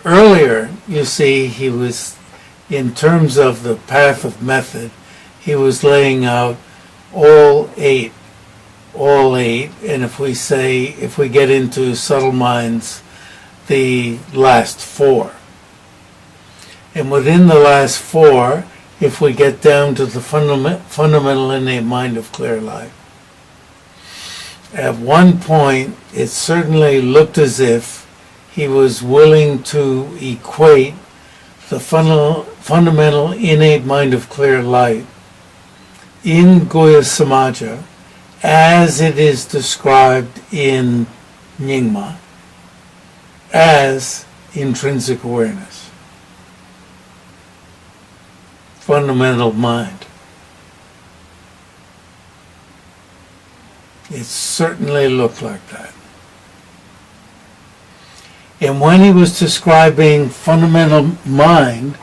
earlier, you see, he was, in terms of the path of method, he was laying out all eight, and if we get into subtle minds, the last four. And within the last four, if we get down to the fundamental innate mind of clear light, at one point, it certainly looked as if he was willing to equate the fundamental innate mind of clear light in Goya Samaja as it is described in Nyingma as intrinsic awareness, fundamental mind. It certainly looked like that. And when he was describing fundamental mind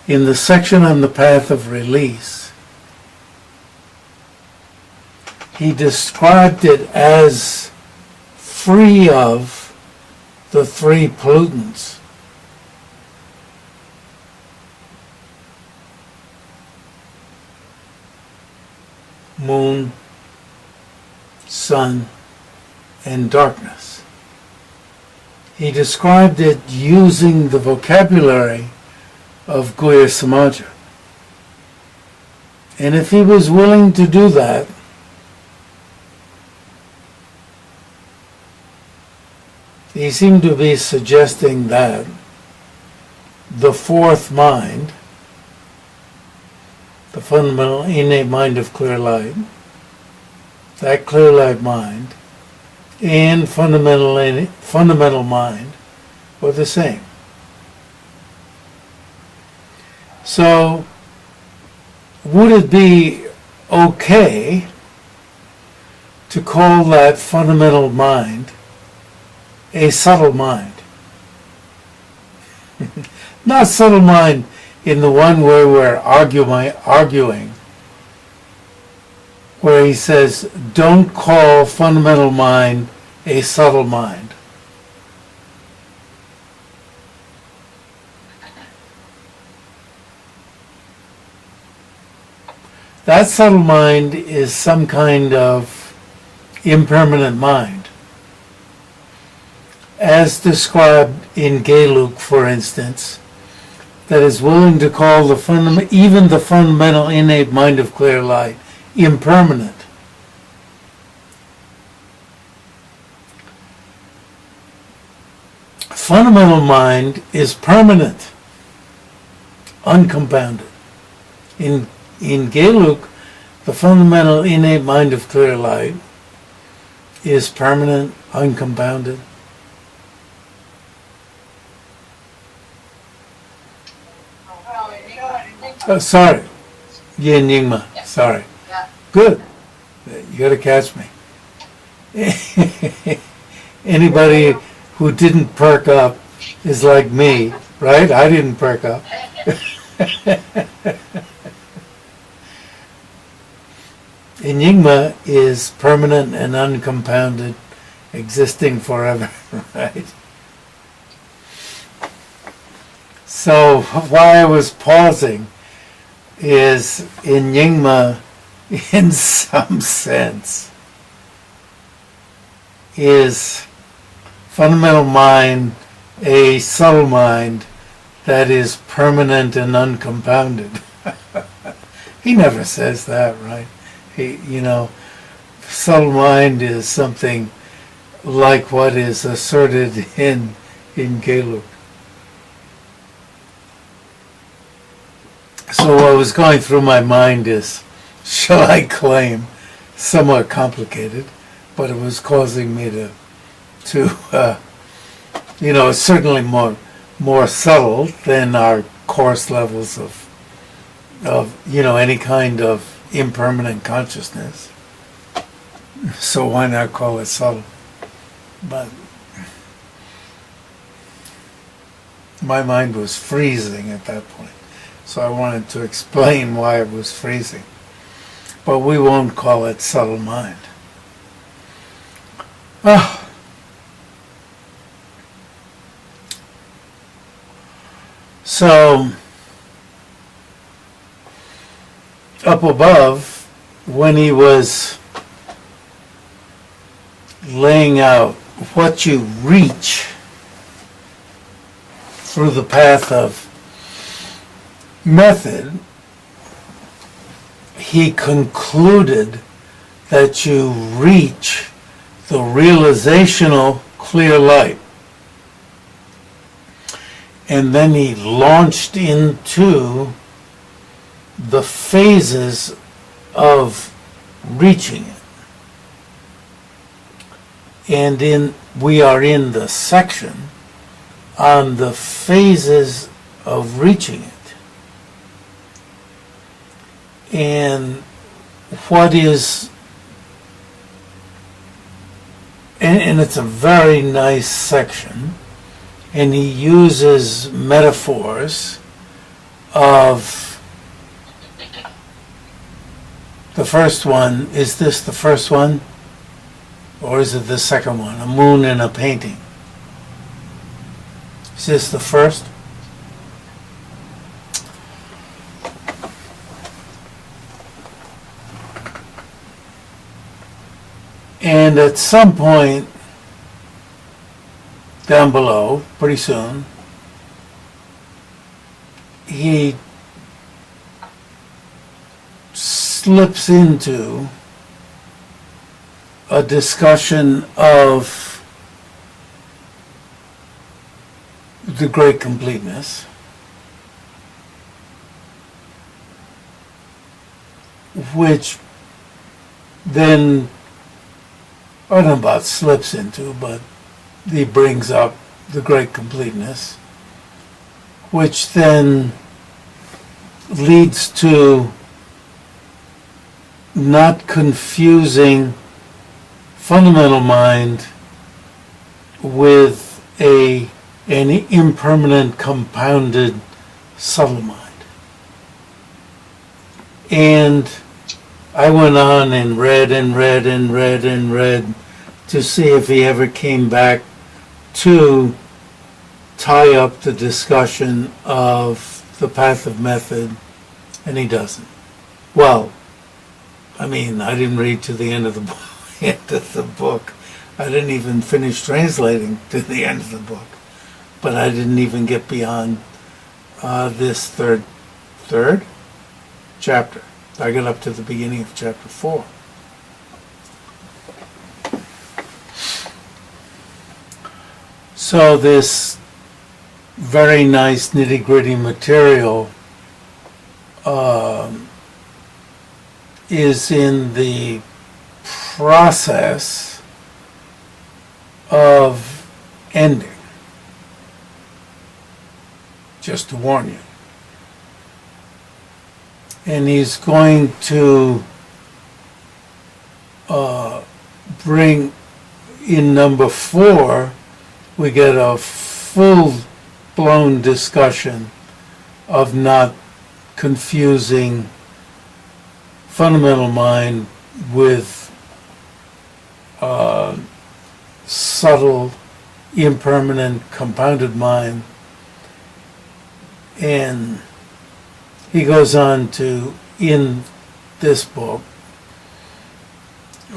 in the section on the path of release, he described it as free of the three pollutants. Moon, sun, and darkness. He described it using the vocabulary of Goya Samaja. And if he was willing to do that, he seemed to be suggesting that the fourth mind, the fundamental innate mind of clear light, that clear light mind, and fundamental mind were the same. So, would it be okay to call that fundamental mind a subtle mind? Not subtle mind in the one where we're arguing, where he says, don't call fundamental mind a subtle mind. That subtle mind is some kind of impermanent mind. As described in Geluk, for instance, that is willing to call even the fundamental innate mind of clear light impermanent. Fundamental mind is permanent, uncompounded. In Geluk, the fundamental innate mind of clear light is permanent, uncompounded. Sorry. Yin Nyingma. Yeah. Sorry. Yeah. Good. You got to catch me. Anybody who didn't perk up is like me, right? I didn't perk up. Nyingma is permanent and uncompounded, existing forever, right? So why I was pausing is in Nyingma, in some sense, is fundamental mind a subtle mind that is permanent and uncompounded. He never says that, right? Subtle mind is something like what is asserted in Geluk. So what was going through my mind is, shall I claim, somewhat complicated, but it was causing me to it's certainly more subtle than our coarse levels of any kind of impermanent consciousness. So why not call it subtle? But my mind was freezing at that point. So I wanted to explain why it was freezing. But we won't call it subtle mind. So, up above, when he was laying out what you reach through the path of method, he concluded that you reach the realizational clear light. And then he launched into the phases of reaching it. And we are in the section on the phases of reaching it. And what is, and it's a very nice section, and he uses metaphors of the first one. Is this the first one? Or is it the second one? A moon in a painting. Is this the first? And at some point down below, pretty soon, he slips into a discussion of the great completeness, which then, I don't know about slips into, but he brings up the great completeness, which then leads to not confusing fundamental mind with an impermanent, compounded, subtle mind. And I went on and read and read and read and read to see if he ever came back to tie up the discussion of the path of method, and he doesn't. Well, I mean, I didn't read to the end of the book. I didn't even finish translating to the end of the book, but I didn't even get beyond this third chapter. I got up to the beginning of chapter 4. So this very nice nitty-gritty material is in the process of ending. Just to warn you. And he's going to bring, in number 4, we get a full-blown discussion of not confusing fundamental mind with subtle, impermanent, compounded mind. And he goes on to, in this book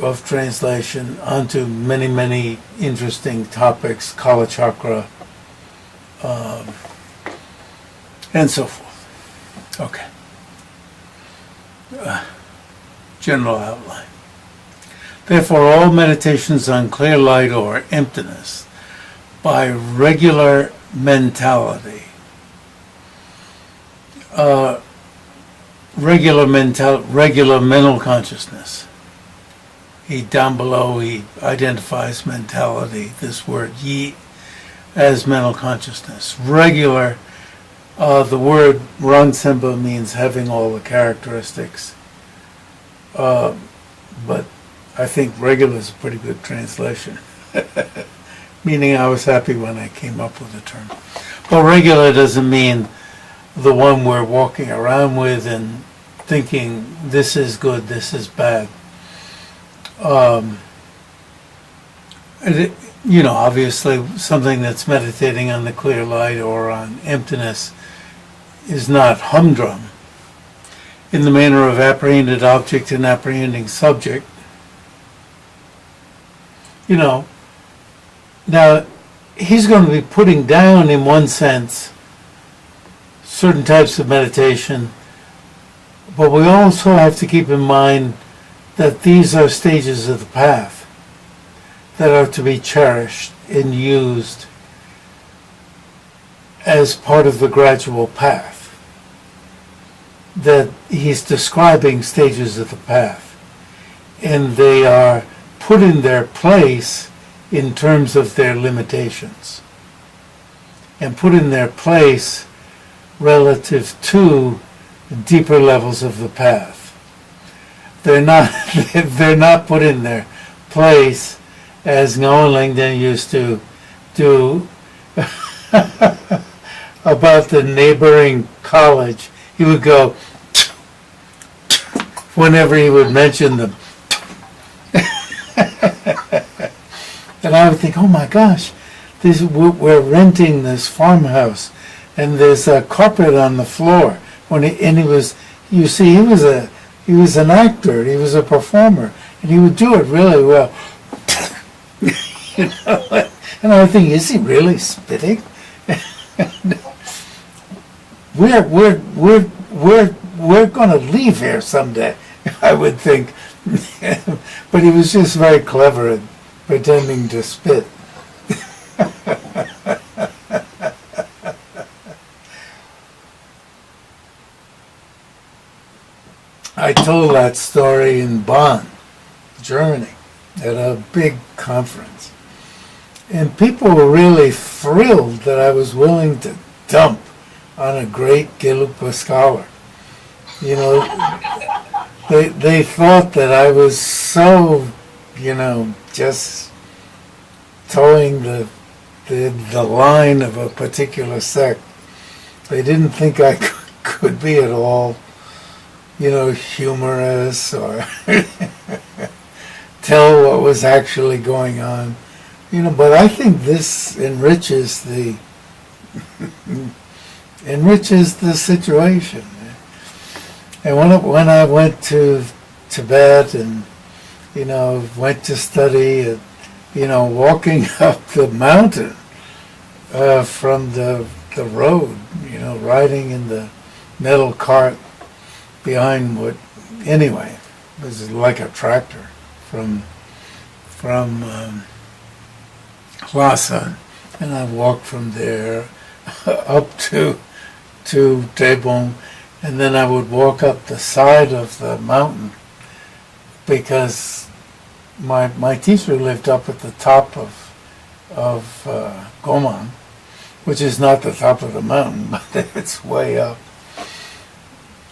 of translation, onto many, many interesting topics, Kala Chakra, and so forth. Okay. General outline. Therefore, all meditations on clear light or emptiness by regular mentality, regular mental consciousness. Down below, he identifies mentality, this word yi, as mental consciousness. Regular, the word Rangsempa means having all the characteristics, but I think regular is a pretty good translation, meaning I was happy when I came up with the term. But regular doesn't mean the one we're walking around with and thinking this is good, this is bad. Obviously something that's meditating on the clear light or on emptiness is not humdrum in the manner of apprehended object and apprehending subject. You know, now he's going to be putting down, in one sense, certain types of meditation, but we also have to keep in mind that these are stages of the path that are to be cherished and used as part of the gradual path. That he's describing stages of the path, and they are put in their place in terms of their limitations, and put in their place relative to deeper levels of the path. They're not put in their place as Ngawang Langdon used to do about the neighboring college. He would go whenever he would mention them. And I would think, oh my gosh, we're renting this farmhouse, and there's a carpet on the floor. He was an actor, he was a performer, and he would do it really well. You know, and I would think, is he really spitting? We're going to leave here someday, I would think. But he was just very clever at pretending to spit. I told that story in Bonn, Germany, at a big conference. And people were really thrilled that I was willing to dump on a great Gelugpa scholar. You know, they thought that I was so, just towing the line of a particular sect. They didn't think I could be at all, humorous or tell what was actually going on. But I think this enriches the situation. And when I went to Tibet and went to study, walking up the mountain from the road, riding in the metal cart behind it was like a tractor from Lhasa, and I walked from there up to Trebong, and then I would walk up the side of the mountain because my teacher lived up at the top of Gomang, which is not the top of the mountain, but it's way up.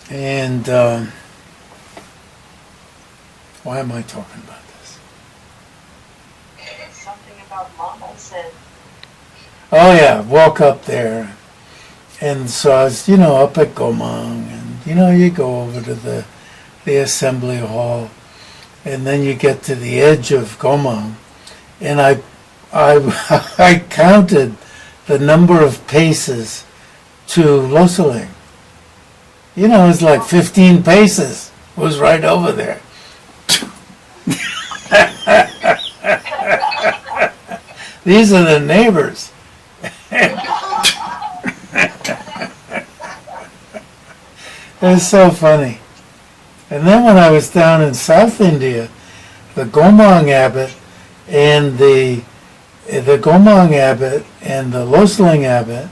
And why am I talking about this? Something about Lama said. Oh yeah, walk up there. And so I was, up at Gomang, and you go over to the assembly hall, and then you get to the edge of Gomang, and I counted the number of paces to Loseling. It's like 15 paces. It was right over there. These are the neighbors. It's so funny. And then when I was down in South India, the Gomang abbot and the Gomang abbot and the Loseling abbot,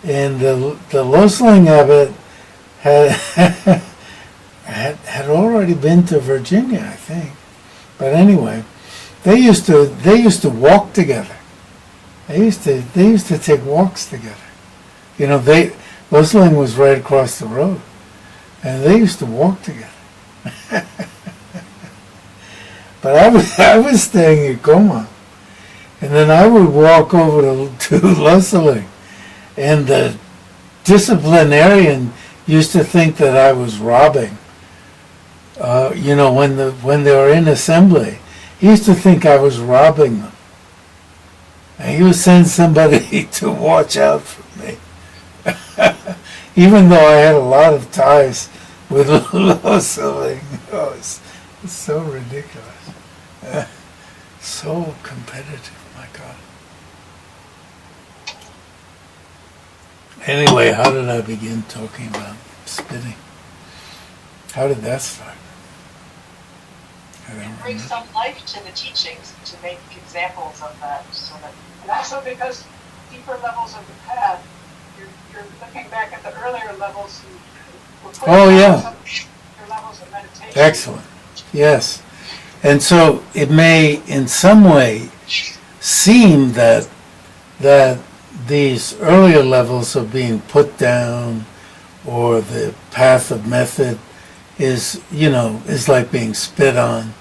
and the Loseling abbot had already been to Virginia, I think. But anyway, they used to walk together. They used to take walks together. Loseling was right across the road, and they used to walk together. But I was staying at Goma, and then I would walk over to Loseling, and the disciplinarian used to think that I was robbing. When they were in assembly, he used to think I was robbing them. And he would send somebody to watch out for me. even though I had a lot of ties with Loseling. Oh, it's so ridiculous. So competitive, my God. Anyway, how did I begin talking about spitting? How did that start? And bring some life to the teachings to make examples of that, so that. And also because deeper levels of the path, you're looking back at the earlier levels. Oh, yeah. Your levels of meditation. Excellent. Yes. And so it may, in some way, seem that these earlier levels of being put down, or the path of method, is like being spit on,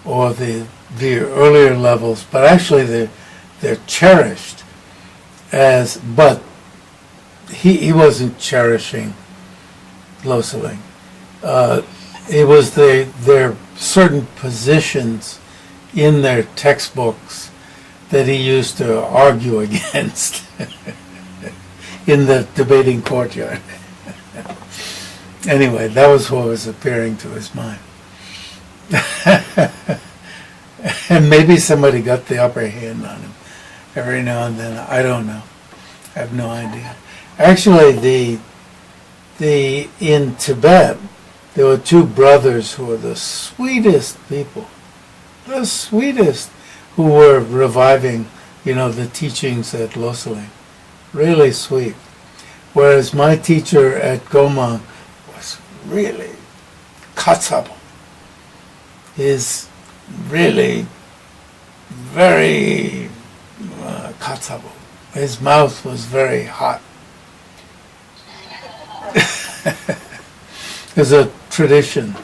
or the earlier levels, but actually they're cherished as. But he wasn't cherishing Loseling. It was their certain positions in their textbooks that he used to argue against in the debating courtyard. Anyway, that was what was appearing to his mind. And maybe somebody got the upper hand on him every now and then. I don't know. I have no idea. Actually, in Tibet, there were two brothers who were the sweetest people. The sweetest, who were reviving, the teachings at Loseling. Really sweet. Whereas my teacher at Gomang was really katsabo. Is really very katsabo. His mouth was very hot. There's a tradition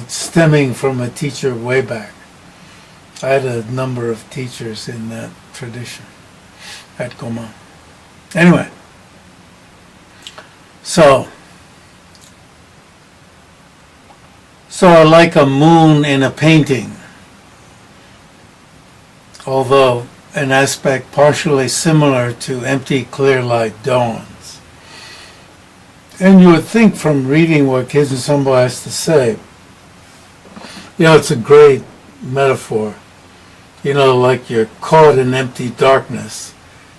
stemming from a teacher way back. I had a number of teachers in that tradition at Gomang. Anyway, so like a moon in a painting, although an aspect partially similar to empty clear light dawns. And you would think from reading what Khetsun Sangpo has to say, it's a great metaphor. Like you're caught in empty darkness.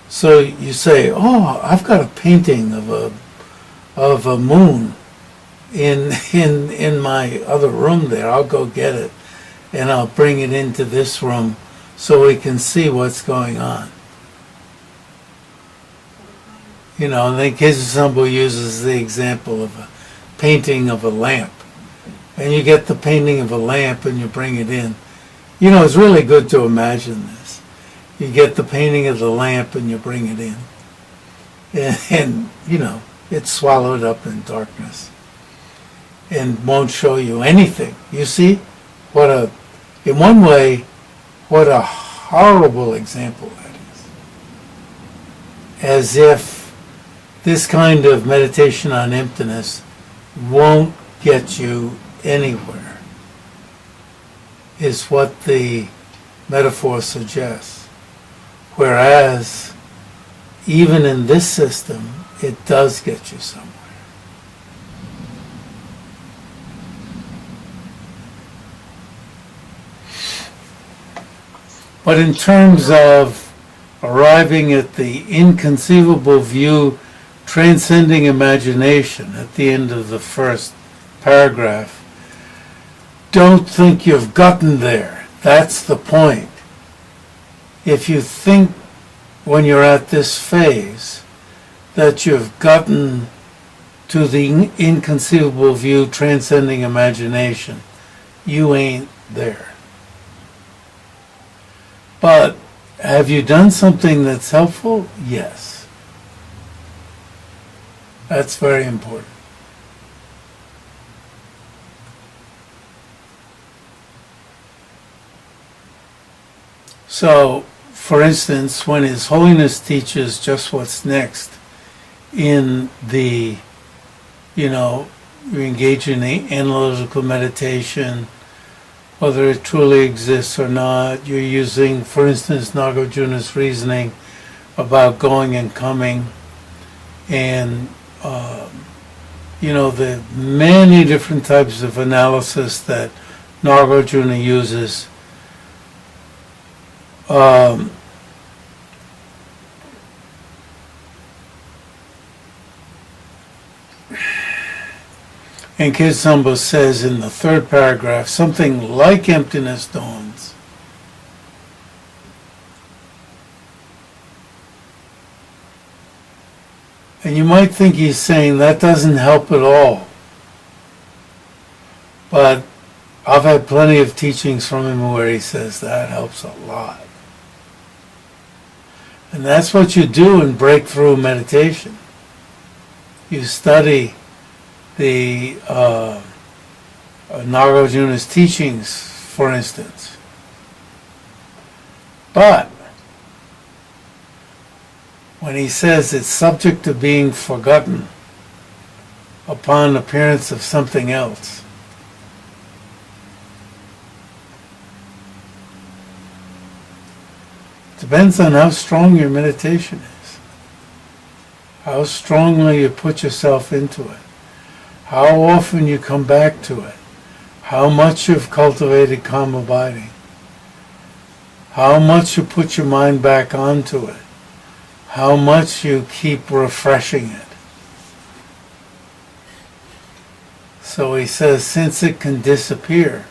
So you say, oh, I've got a painting of a moon in my other room there. I'll go get it, and I'll bring it into this room so we can see what's going on. And then Khetsun Sangpo uses the example of a painting of a lamp. And you get the painting of a lamp and you bring it in. It's really good to imagine this. You get the painting of the lamp and you bring it in. And it's swallowed up in darkness. And won't show you anything. You see? In one way, what a horrible example that is. As if this kind of meditation on emptiness won't get you anywhere, is what the metaphor suggests. Whereas, even in this system, it does get you somewhere. But in terms of arriving at the inconceivable view transcending imagination at the end of the first paragraph, don't think you've gotten there. That's the point. If you think when you're at this phase that you've gotten to the inconceivable view transcending imagination, you ain't there. But have you done something that's helpful? Yes. That's very important. So, for instance, when His Holiness teaches just what's next in the, you engage in the analytical meditation, whether it truly exists or not, you're using, for instance, Nagarjuna's reasoning about going and coming, and the many different types of analysis that Nagarjuna uses. And Khetsun says in the third paragraph, something like emptiness dawns. And you might think he's saying that doesn't help at all. But I've had plenty of teachings from him where he says that helps a lot. And that's what you do in breakthrough meditation. You study the Nagarjuna's teachings, for instance. But when he says it's subject to being forgotten upon appearance of something else, depends on how strong your meditation is, how strongly you put yourself into it, how often you come back to it, how much you've cultivated calm abiding, how much you put your mind back onto it, how much you keep refreshing it. So he says, since it can disappear,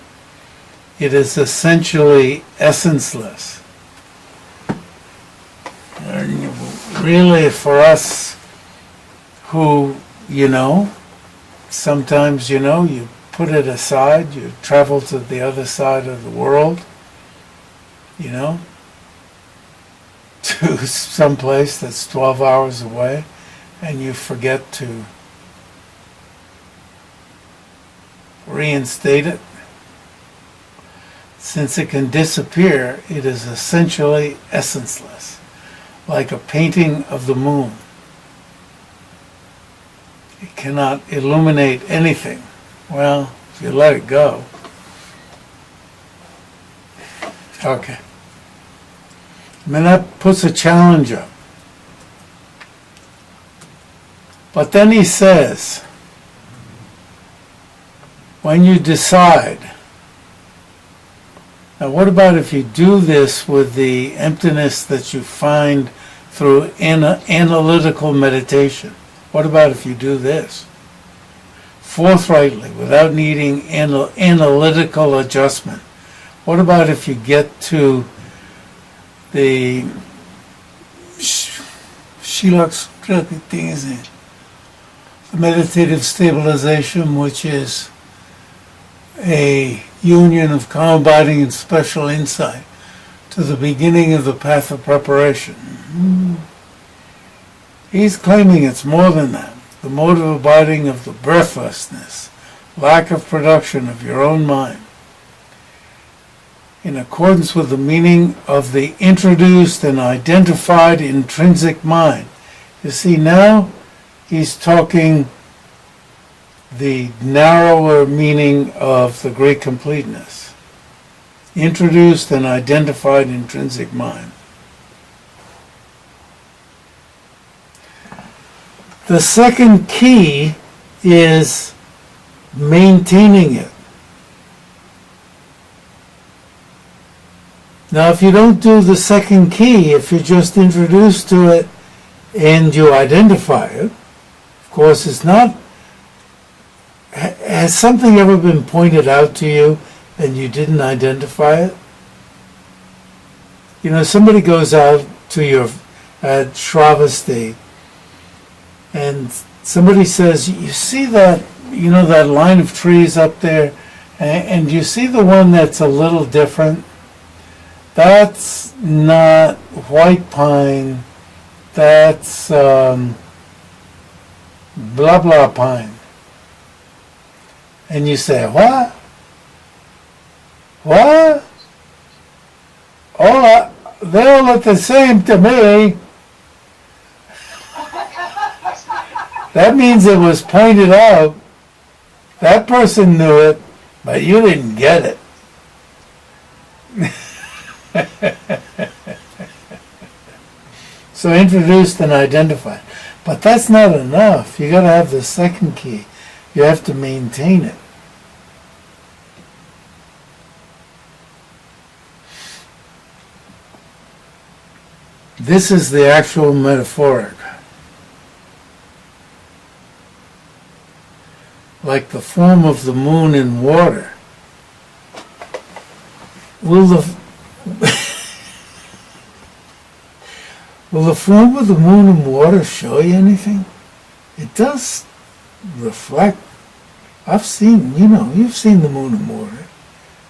it is essentially essenceless. And really, for us who, sometimes, you put it aside, you travel to the other side of the world, to some place that's 12 hours away, and you forget to reinstate it. Since it can disappear, it is essentially essenceless, like a painting of the moon. It cannot illuminate anything. Well, if you let it go. Okay. I mean, that puts a challenge up. But then he says, when you decide, now what about if you do this with the emptiness that you find through analytical meditation? What about if you do this forthrightly, without needing analytical adjustment? What about if you get to the the meditative stabilization, which is a union of calm abiding and special insight to the beginning of the path of preparation. He's claiming it's more than that. The mode of abiding of the breathlessness, lack of production of your own mind, in accordance with the meaning of the introduced and identified intrinsic mind. You see, now he's talking the narrower meaning of the great completeness. Introduced and identified intrinsic mind. The second key is maintaining it. Now, if you don't do the second key, if you're just introduced to it and you identify it, of course it's not. Has something ever been pointed out to you and you didn't identify it? Somebody goes out to your at Shravasti and somebody says, you see that, that line of trees up there, and you see the one that's a little different? That's not white pine, that's blah blah pine. And you say, what? What? They all look the same to me. That means it was pointed out. That person knew it, but you didn't get it. So introduced and identified. But that's not enough. You got to have the second key. You have to maintain it. This is the actual metaphoric. Like the form of the moon in water. Will the will the form of the moon in water show you anything? It does reflect. I've seen, you've seen the moon in water.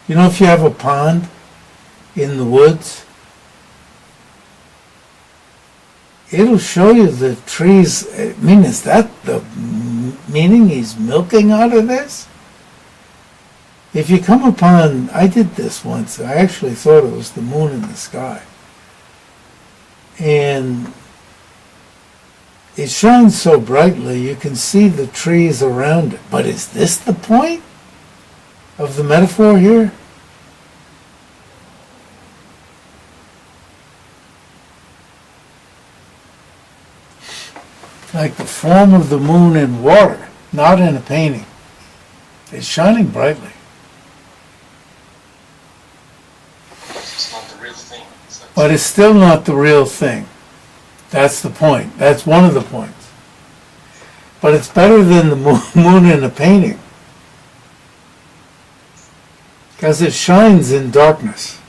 If you have a pond in the woods, it'll show you the trees. I mean, is that the meaning he's milking out of this? If you come upon, I did this once, I actually thought it was the moon in the sky. And it shines so brightly you can see the trees around it. But is this the point of the metaphor here? Like the form of the moon in water, not in a painting. It's shining brightly. It's not the real thing. But it's still not the real thing. That's the point. That's one of the points. But it's better than the moon in a painting. Because it shines in darkness.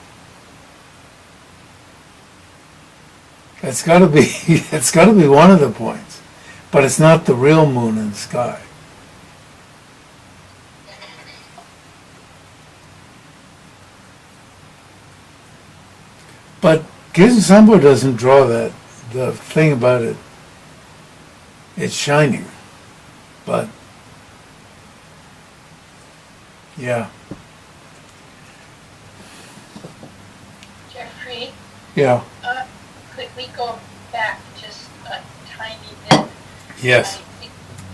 It's got to be one of the points. But it's not the real moon in the sky. But Khetsun Sangpo doesn't draw that. The thing about it, it's shining. But, yeah. Jeffrey, Yeah. could we go back just a tiny bit? Yes.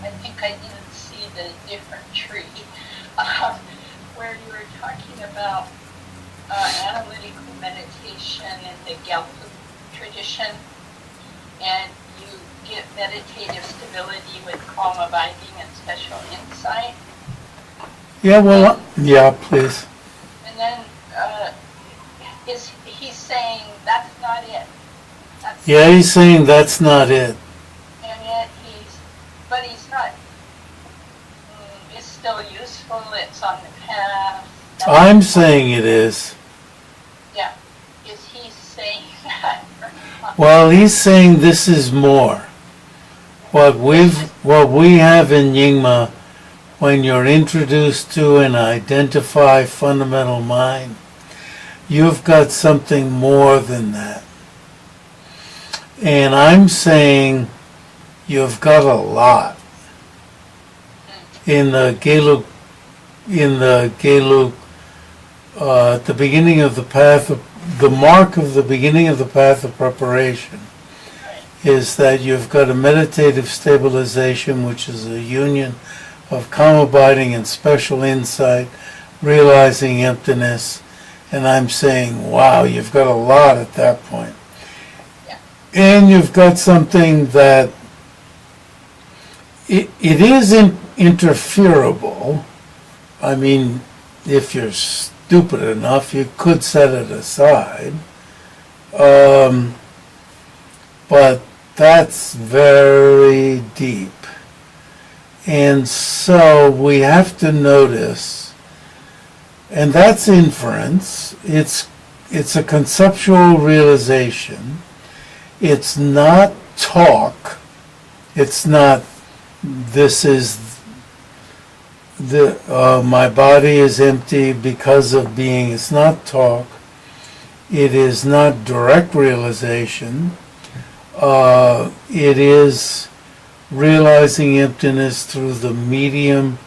I think I didn't see the different tree. Where you were talking about analytical meditation in the Gyalpa tradition, and you get meditative stability with calm abiding and special insight. Yeah, well, yeah, please. And then is he saying that's not it? Yeah, he's saying that's not it. And yet but he's not, it's still useful, it's on the path. I'm saying it is. Yeah, is he saying that or not? Well, he's saying this is more. What we have in Nyingma, when you're introduced to and identify fundamental mind, you've got something more than that. And I'm saying you've got a lot. In the Gelug, at the beginning of the path, the mark of the beginning of the path of preparation is that you've got a meditative stabilization, which is a union of calm abiding and special insight, realizing emptiness. And I'm saying, wow, you've got a lot at that point. Yeah. And you've got something that it is interferable. I mean, if you're stupid enough, you could set it aside. But that's very deep. And so we have to notice, and that's inference, it's a conceptual realization. It's not talk. It's not, this is my body is empty because of being. It's not talk. It is not direct realization. It is realizing emptiness through the medium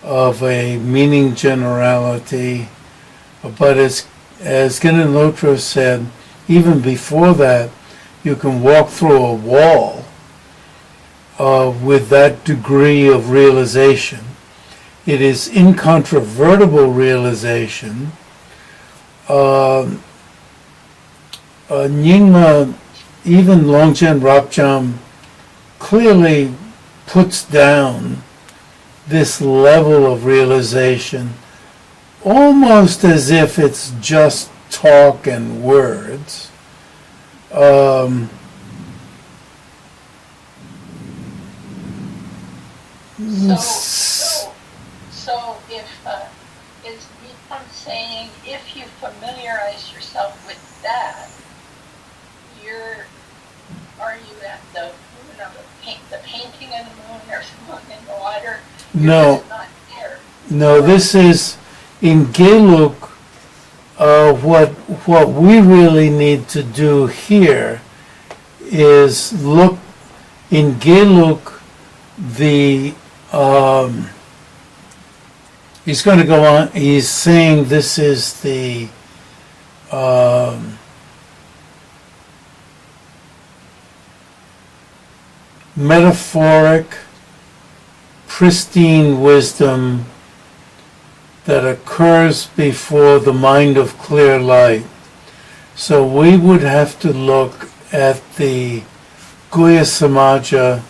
of a meaning generality. But as Ginnan Lotra said, even before that, you can walk through a wall with that degree of realization. It is incontrovertible realization. Nyingma, even Longchen Rapcham clearly puts down this level of realization almost as if it's just talk and words. So if, is Mipam saying, if you familiarize yourself with that, are you at the moon of the painting of the moon or something in the water? No. You're not there. No, this is in Geluk. What we really need to do here is look in Geluk. He's going to go on. He's saying this is the metaphoric, pristine wisdom that occurs before the mind of clear light. So we would have to look at the Guhya Samaja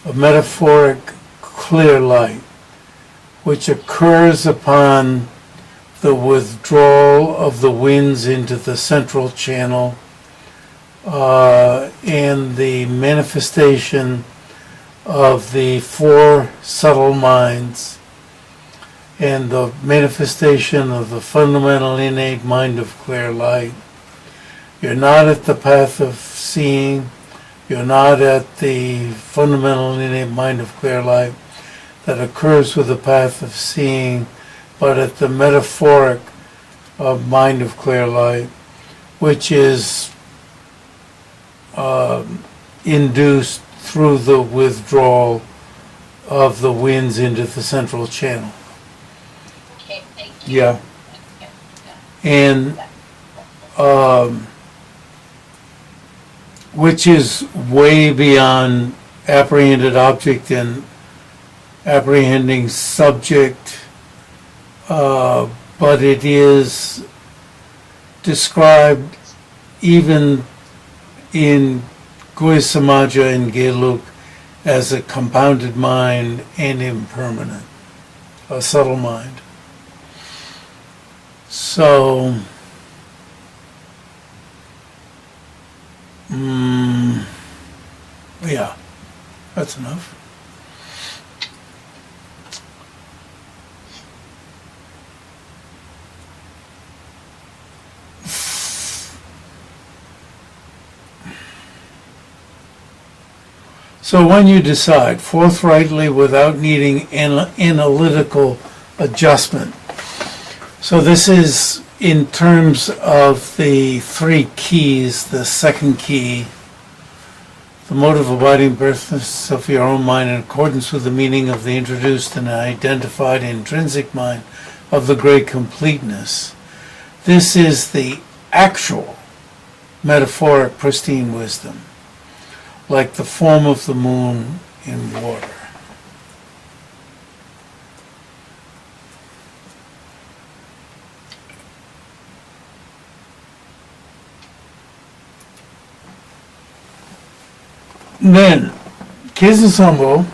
of metaphoric clear light, which occurs upon the withdrawal of the winds into the central channel, and the manifestation of the four subtle minds, and the manifestation of the fundamental innate mind of clear light. You're not at the path of seeing, you're not at the fundamental innate mind of clear light that occurs with the path of seeing, but at the metaphoric mind of clear light, which is induced through the withdrawal of the winds into the central channel. Okay, thank you. Yeah. Yeah. And which is way beyond apprehended object and apprehending subject, but it is described even in Guhya Samaja and Geluk as a compounded mind and impermanent, a subtle mind. So, yeah, that's enough. So when you decide forthrightly without needing analytical adjustment, so this is in terms of the three keys, the second key, the motive abiding birthness of your own mind in accordance with the meaning of the introduced and identified intrinsic mind of the great completeness. This is the actual metaphoric pristine wisdom, like the form of the moon in water. Then, Khetsun Sangpo,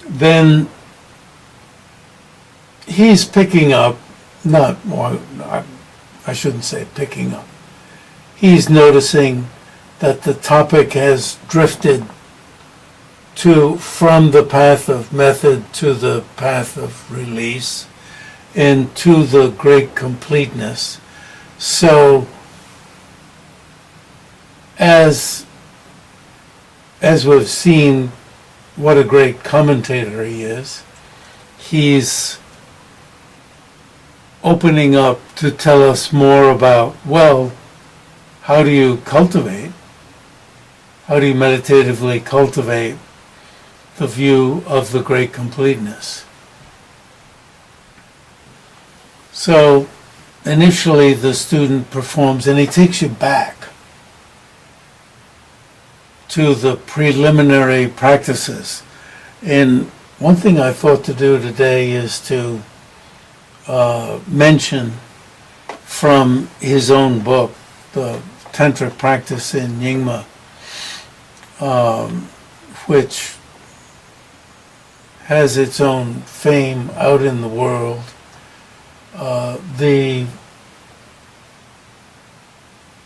then he's picking up, I shouldn't say picking up, he's noticing that the topic has drifted from the path of method to the path of release and to the great completeness. So, as we've seen what a great commentator he is, he's opening up to tell us more about, well, how do you meditatively cultivate the view of the great completeness? So initially the student performs, and he takes you back to the preliminary practices. And one thing I thought to do today is to mention from his own book, the tantric practice in Nyingma, which has its own fame out in the world.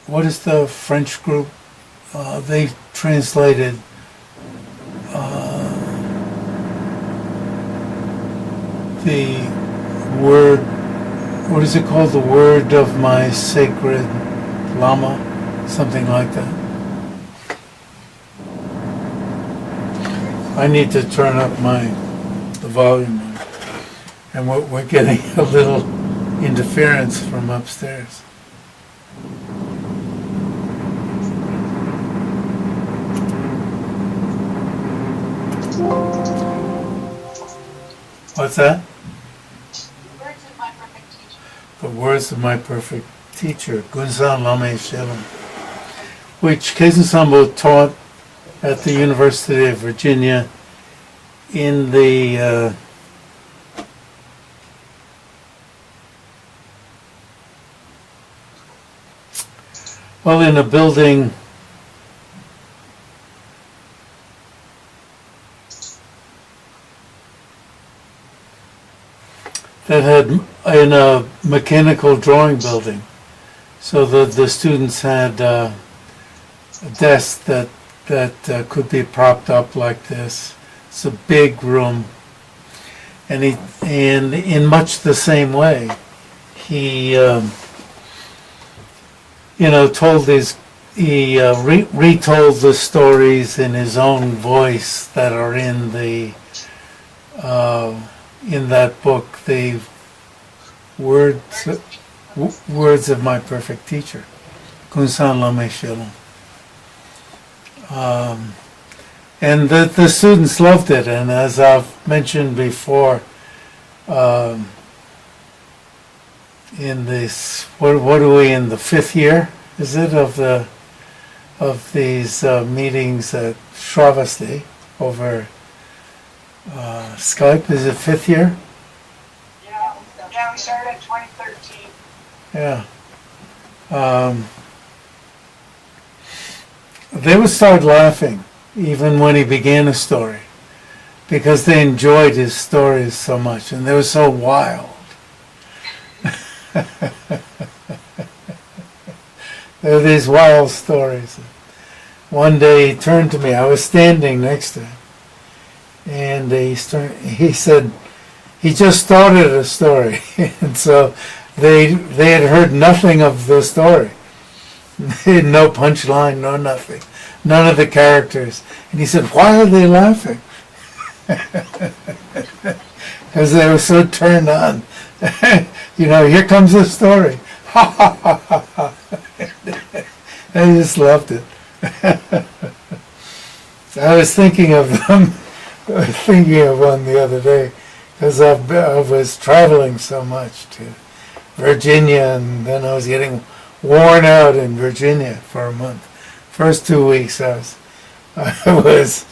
What is the French group? They translated the word, what is it called? The word of my sacred Lama, something like that. I need to turn up the volume, and we're getting a little interference from upstairs. What's that? The words of my perfect teacher. The words of my perfect teacher, Gunsan Lame Shelem, which Khetsun Sangpo taught at the University of Virginia in the in a building that had in a mechanical drawing building. So the students had a desk that could be propped up like this. It's a big room, and in much the same way, he retold the stories in his own voice that are in that book, the words of my perfect teacher, Kunsan Lame Shelom. And the students loved it, and as I've mentioned before, in this, what are we in the 5th year? Is it of these meetings at Shravasti over Skype? Is it 5th year? Yeah, we started in 2013. Yeah. They would start laughing even when he began a story, because they enjoyed his stories so much, and they were so wild. There were these wild stories. One day he turned to me. I was standing next to him, and he said he just started a story, and so they had heard nothing of the story. No punchline, no nothing, none of the characters. And he said, "Why are they laughing?" Because they were so turned on. Here comes the story. Ha ha ha ha ha. I just loved it. I was thinking of one the other day, because I was traveling so much to Virginia, and then I was getting worn out in Virginia for a month. First 2 weeks I was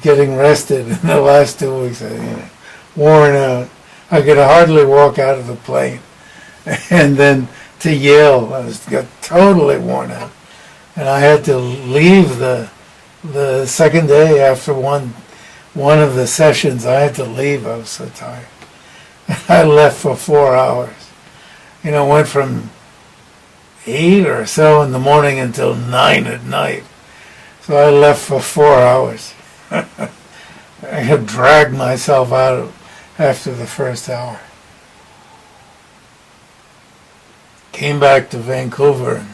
getting rested, and the last 2 weeks I was worn out. I could hardly walk out of the plane. And then to Yale, I got totally worn out. And I had to leave the second day after one of the sessions. I had to leave. I was so tired. I left for 4 hours. Went from 8 or so in the morning until 9 at night. So I left for 4 hours. I had dragged myself out after the first hour. Came back to Vancouver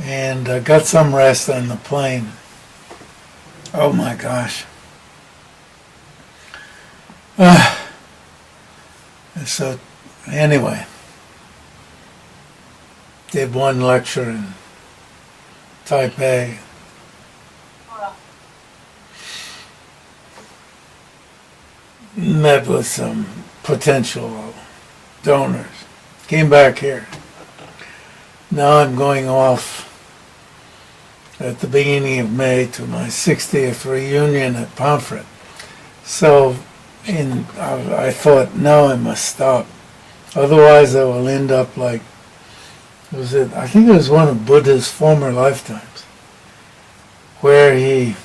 and got some rest on the plane. Oh my gosh. So anyway, did one lecture in Taipei. Met with some potential donors. Came back here. Now I'm going off at the beginning of May to my 60th reunion at Pomfret. So I thought, now I must stop. Otherwise I will end up like I think it was one of Buddha's former lifetimes, where I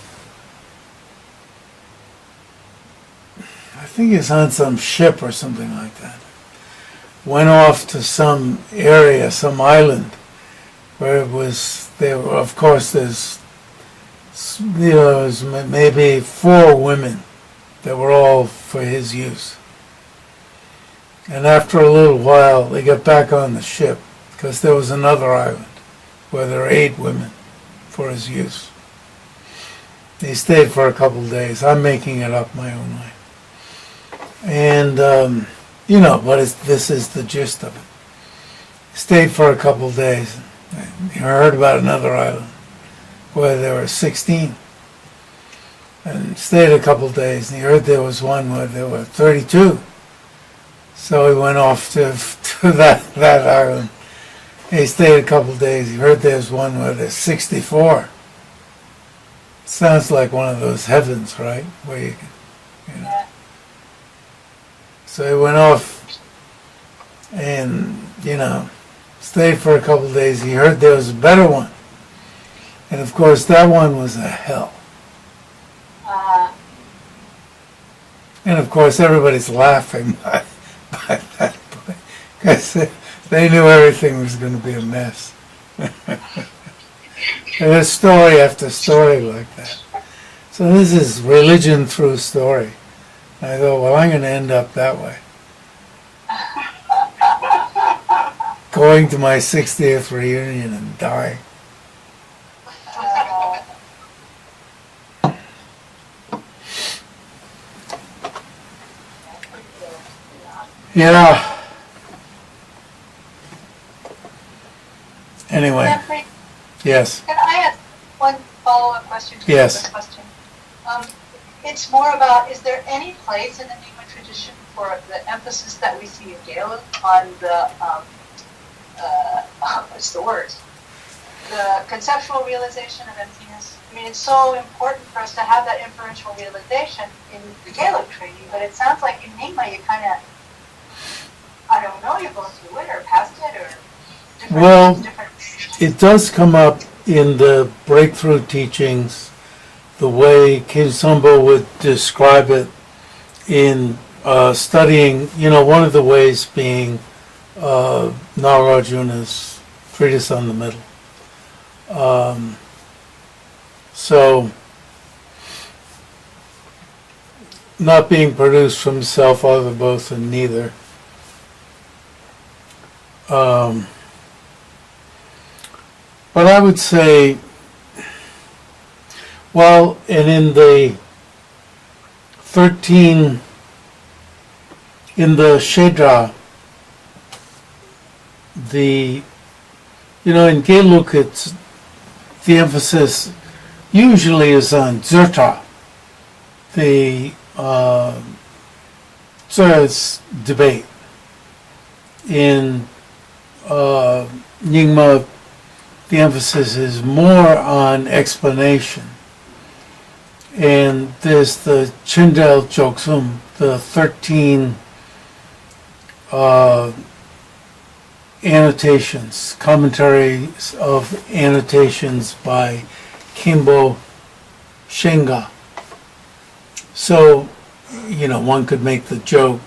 think he's on some ship or something like that, went off to some area, some island, where of course there's maybe 4 women that were all for his use. And after a little while, they got back on the ship, because there was another island where there were 8 women for his use. He stayed for a couple of days. I'm making it up my own way. And, this is the gist of it. He stayed for a couple of days. He heard about another island where there were 16. And stayed a couple of days, and he heard there was one where there were 32. So he went off to that island. He stayed a couple of days. He heard there's one where there's 64. Sounds like one of those heavens, right? Where you can, Yeah. So he went off and, stayed for a couple of days. He heard there was a better one. And of course, that one was a hell. And of course, everybody's laughing by that point, because they knew everything was going to be a mess. And there's story after story like that. So this is religion through story. And I thought, well, I'm going to end up that way. Going to my 60th reunion and dying. Yeah. Anyway, Jeffrey, yes. can I ask one follow-up question to Yes. the question? It's more about, is there any place in the Nyingma tradition for the emphasis that we see in Gelug on the, what's the word? The conceptual realization of emptiness? I mean, it's so important for us to have that inferential realization in the Gelug training, but it sounds like in Nyingma you kind of, I don't know, you're going through it or past it or different. Well, different. it does come up in the breakthrough teachings, the way Sangpo would describe it in studying, one of the ways being Nagarjuna's treatise on the middle. So, not being produced from self, other, both, and neither. But I would say, well, and in the 13, in the Shedra, in Gelug, it's, the emphasis usually is on Zerta, the Zer's debate. In Nyingma, the emphasis is more on explanation. And there's the Chindel Choksum, the 13 annotations, commentaries of annotations by Kimbo Shenga. So, one could make the joke,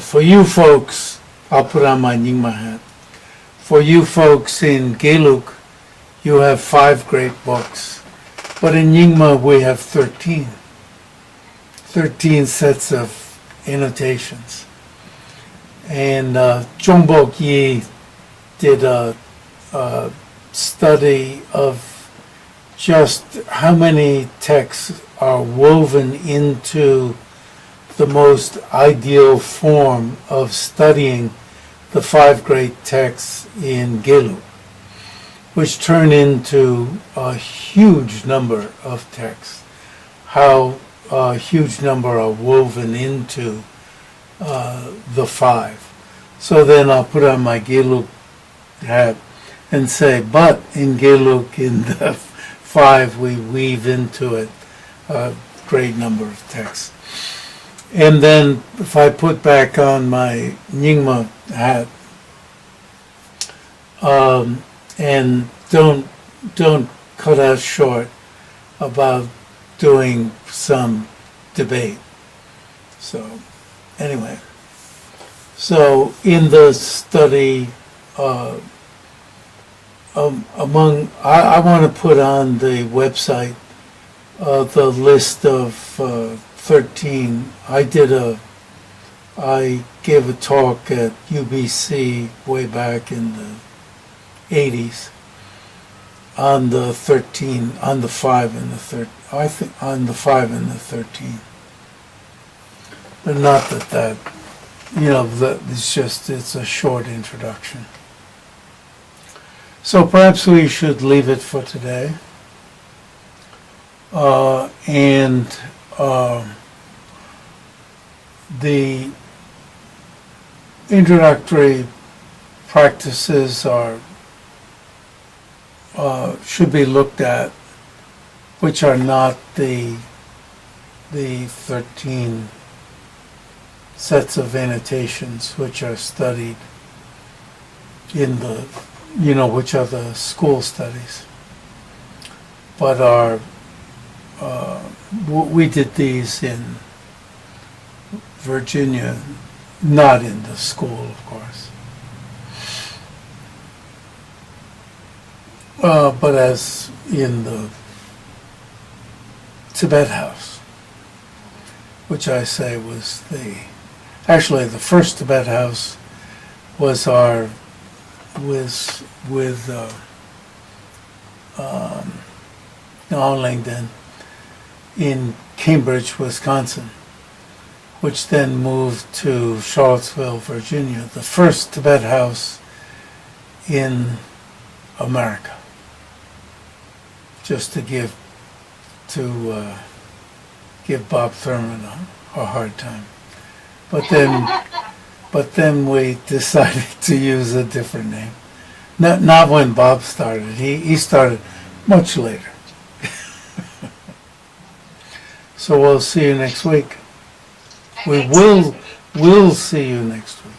for you folks, I'll put on my Nyingma hat. For you folks in Gelug, you have 5 great books. But in Nyingma, we have 13. 13 sets of annotations. And Chongbok Yi did a study of just how many texts are woven into the most ideal form of studying the 5 great texts in Gelug, which turn into a huge number of texts. How a huge number are woven into the 5. So then I'll put on my Gelug hat and say, but in Gelug, in the 5, we weave into it a great number of texts. And then if I put back on my Nyingma hat, and don't cut us short about doing some debate. So anyway, so in the study, I want to put on the website the list of 13. I gave a talk at UBC way back in the 80s on the 13, on the 5 and the 13. I think on the 5 and the 13. But not that that it's a short introduction. So perhaps we should leave it for today. The introductory practices should be looked at, which are not the 13 sets of annotations which are studied in the, which are the school studies, but we did these in Virginia, not in the school, of course, but as in the Tibet house, which I say was actually the first Tibet house was with Langdon in Cambridge, Wisconsin, which then moved to Charlottesville, Virginia, the first Tibet house in America. Just to give Bob Thurman a hard time. But then we decided to use a different name. Not when Bob started. He started much later. So we'll see you next week. We'll see you next week.